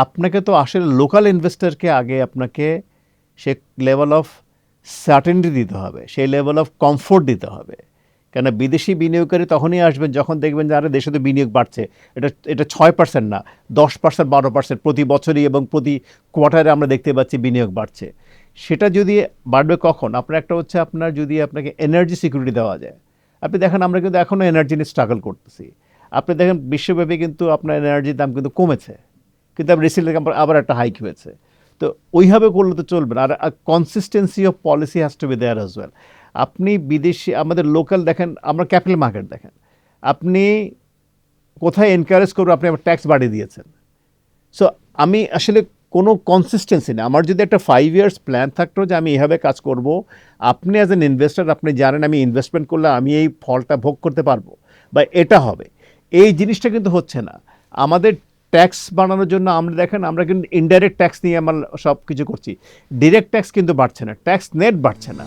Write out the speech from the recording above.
আপনাকে তো আসলে লোকাল ইনভেস্টরকে আগে আপনাকে সে লেভেল অফ সার্টেনটি দিতে হবে, সেই লেভেল অফ কমফোর্ট দিতে হবে। কেন বিদেশি বিনিয়োগকারী তখনই আসবেন যখন দেখবেন যে আরে দেশে তো বিনিয়োগ বাড়ছে, এটা 6% না, 10%, 12% প্রতি বছরই এবং প্রতি কোয়ার্টারে আমরা দেখতে পাচ্ছি বিনিয়োগ বাড়ছে। সেটা যদি বাড়বে কখন? আপনার একটা হচ্ছে আপনার যদি আপনাকে এনার্জি সিকিউরিটি দেওয়া যায়। আপনি দেখেন আমরা কিন্তু এখনও এনার্জি নিয়ে স্ট্রাগল করতেছি। আপনি দেখেন বিশ্বব্যাপী কিন্তু আপনার এনার্জির দাম কিন্তু কমেছে, কিন্তু আবার রিসেন্টলি আবার একটা হাইক হয়েছে। তো ওইভাবে করলে তো চলবে না। আর consistency of policy has to be there as well. আপনি বিদেশি আমাদের লোকাল দেখেন, আমরা ক্যাপিটাল মার্কেট দেখেন, আপনি কোথায় এনকারেজ করবো, আপনি আবার ট্যাক্স বাড়িয়ে দিয়েছেন। সো আমি আসলে কোনো কনসিস্টেন্সি না। আমার যদি একটা 5 ইয়ার্স প্ল্যান থাকতো যে আমি এইভাবে কাজ করব, আপনি অ্যাজ এন ইনভেস্টর আপনি জানেন আমি ইনভেস্টমেন্ট করলে আমি এই ফলটা ভোগ করতে পারবো বা এটা হবে, এই জিনিসটা কিন্তু হচ্ছে না। আমাদের ট্যাক্স বাড়ানোর জন্য আমরা দেখেন আমরা কিন্তু ইনডাইরেক্ট ট্যাক্স নিয়ে আমরা সব কিছু করছি, ডিরেক্ট ট্যাক্স কিন্তু বাড়ছে না, ট্যাক্স নেট বাড়ছে না।